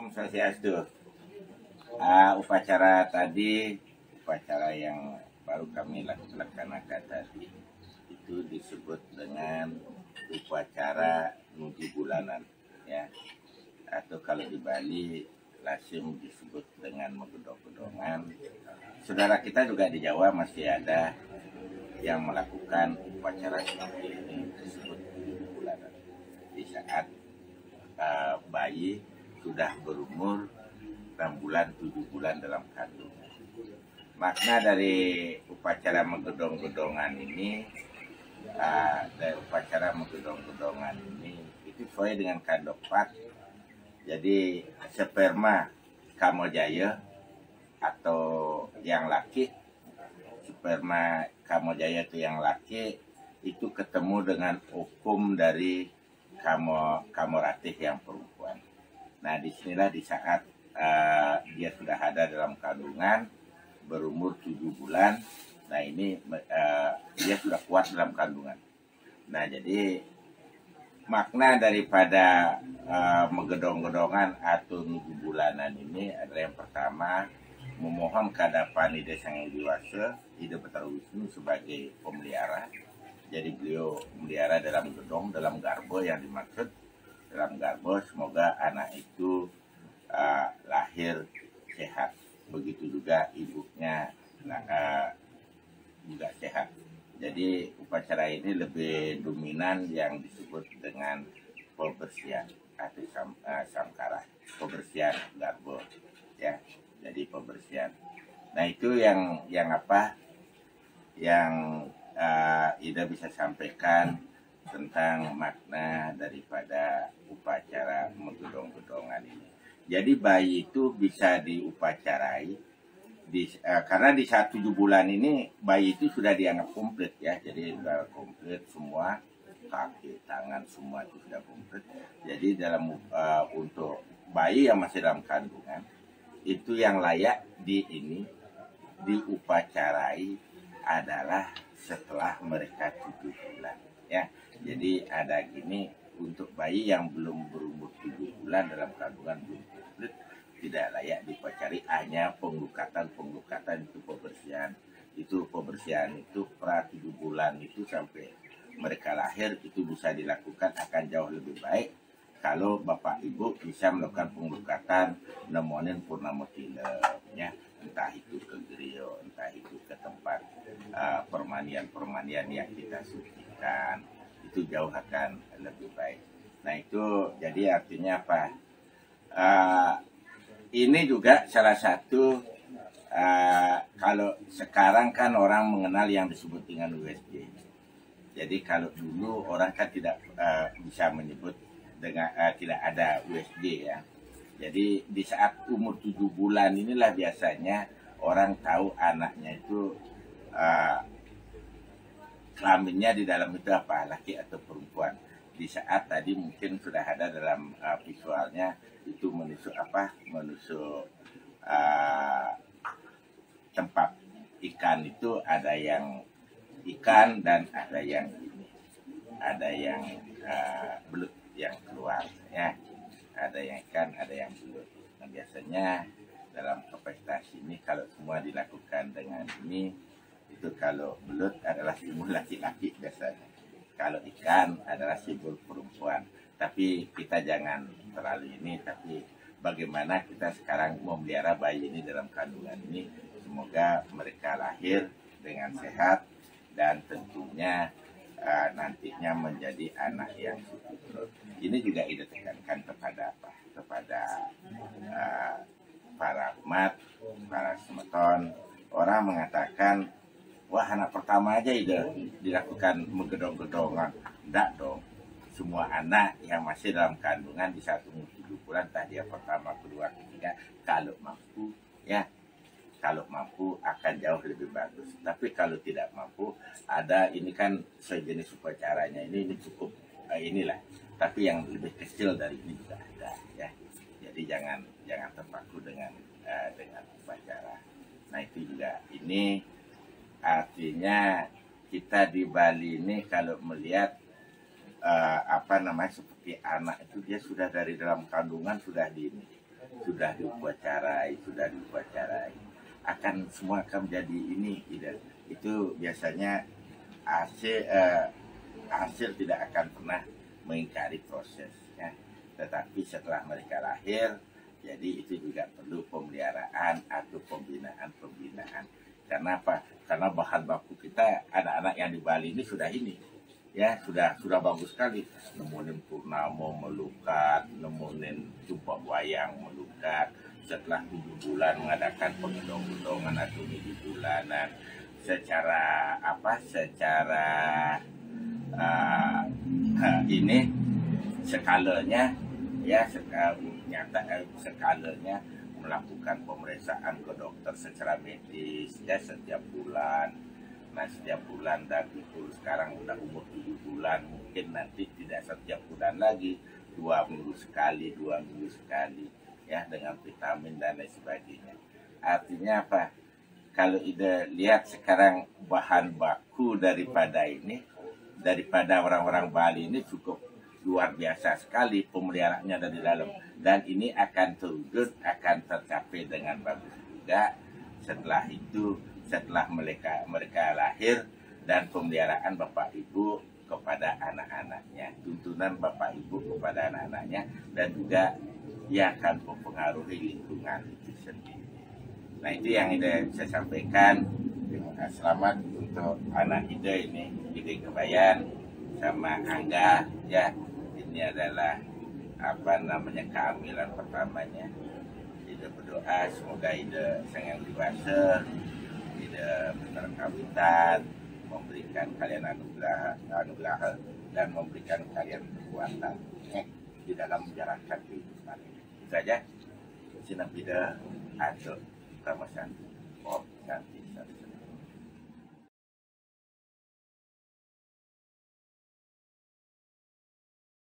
Om Swastiastu. Upacara tadi, upacara yang baru kami laksanakan tadi, itu disebut dengan upacara nuju bulanan, ya. Atau kalau di Bali, langsung disebut dengan megedong-gedongan. Saudara kita juga di Jawa masih ada yang melakukan upacara seperti ini, disebut nuju bulanan. Di saat bayi sudah berumur 6 bulan, 7 bulan dalam kandungan. Makna dari upacara megedong-gedongan ini, itu sesuai dengan kandopat. Jadi sperma Kamojaya atau yang laki, sperma Kamojaya itu yang laki, itu ketemu dengan hukum dari Kamoratih yang perempuan. Nah, disinilah di saat dia sudah ada dalam kandungan, berumur 7 bulan. Nah, ini dia sudah kuat dalam kandungan. Nah, jadi makna daripada megedong-gedongan atau nuju bulanan ini adalah yang pertama, memohon kehadapan Ida Sang Hyang Widi Ida Bathara Wisnu sebagai pemelihara. Jadi beliau melihara dalam gedong, dalam garbo yang dimaksud. Dalam garbo, semoga anak itu lahir sehat. Begitu juga ibunya juga sehat. Jadi upacara ini lebih dominan yang disebut dengan pembersihan atau samkara, pembersihan garbo, ya. Jadi pembersihan. Nah, itu yang apa? Yang Ida bisa sampaikan tentang makna daripada upacara megedong-gedongan ini. Jadi bayi itu bisa diupacarai karena di saat 7 bulan ini bayi itu sudah dianggap komplit, ya. Jadi sudah komplit semua, kaki, tangan semua itu sudah komplit. Jadi dalam untuk bayi yang masih dalam kandungan itu yang layak diupacarai adalah setelah mereka 7 bulan, ya. Jadi ada gini, untuk bayi yang belum berumur 7 bulan dalam kandungan belum komplit, tidak layak diupacarai, hanya penglukatan itu pembersihan. Itu pembersihan itu pra 7 bulan itu sampai mereka lahir itu bisa dilakukan, akan jauh lebih baik kalau bapak ibu bisa melakukan penglukatan nemonin purnama tilemnya, entah itu ke gerio, entah itu ke tempat permandian yang kita sucikan, itu jauh akan lebih baik. Nah, itu jadi artinya apa? Ini juga salah satu, kalau sekarang kan orang mengenal yang disebut dengan USG. Jadi kalau dulu orang kan tidak bisa menyebut dengan tidak ada USG, ya. Jadi di saat umur 7 bulan inilah biasanya orang tahu anaknya itu kelaminnya di dalam itu apa, laki atau perempuan. Di saat tadi mungkin sudah ada dalam visualnya itu menusuk tempat ikan itu, ada yang ikan dan ada yang belut yang keluar, ya. Ada yang ikan, ada yang belut. Nah, biasanya dalam pestasi ini kalau semua dilakukan dengan ini, itu kalau belut adalah simbol laki-laki biasanya, kalau ikan adalah simbol perempuan. Tapi kita jangan terlalu ini, tapi bagaimana kita sekarang memelihara bayi ini dalam kandungan ini, semoga mereka lahir dengan sehat dan tentunya nantinya menjadi anak yang suci. Ini juga Ida tekankan kepada para umat, para semeton. Orang mengatakan, wah, anak pertama aja Ida dilakukan megedong-gedongan. Tidak dong. Semua anak yang masih dalam kandungan di 1 umur 7 bulan, tadi yang pertama, kedua, ketiga, kalau mampu, ya. Kalau mampu akan jauh lebih bagus. Tapi kalau tidak mampu, ada ini kan sejenis upacaranya ini cukup inilah. Tapi yang lebih kecil dari ini juga ada, ya. Jadi jangan terpaku dengan upacara. Nah, itu juga ini artinya kita di Bali ini kalau melihat seperti anak itu dia sudah dari dalam kandungan sudah di ini. sudah diupacarai, akan semua akan menjadi ini, tidak. Itu biasanya hasil tidak akan pernah mengingkari prosesnya. Tetapi setelah mereka lahir, jadi itu juga perlu pemeliharaan atau pembinaan. Karena apa? Karena bahan baku kita, anak-anak yang di Bali ini sudah ya sudah bagus sekali. Nemuin purnamo melukat, nemuin jumpa wayang melukat. Setelah 7 bulan mengadakan pengendong-gendongan atau 7 bulanan secara ini skalanya ya skalanya melakukan pemeriksaan ke dokter secara medis ya setiap bulan. Nah setiap bulan, dan itu sekarang udah umur 7 bulan, mungkin nanti tidak setiap bulan lagi, 2 minggu sekali ya, dengan vitamin dan lain sebagainya. Artinya apa? Kalau ide lihat sekarang bahan baku daripada orang-orang Bali ini cukup luar biasa sekali pemeliharaannya dari dalam, dan ini akan tercapai dengan bagus juga setelah mereka lahir, dan pemeliharaan Bapak Ibu kepada anak-anaknya, tuntunan Bapak Ibu kepada anak-anaknya, dan juga ia akan mempengaruhi lingkungan itu sendiri. Nah itu yang Ida bisa sampaikan. Selamat untuk anak Ida ini, Ida Kebayan sama Angga ya. Ini adalah kehamilan pertamanya. Ida berdoa semoga Ida sangat dewasa, Ida berkawinan, memberikan kalian anugerah dan memberikan kalian kekuatan di dalam menjalankan kehidupan ini. Itu saja. Sinap Ida atau Pramasyanti. Oh, Santi.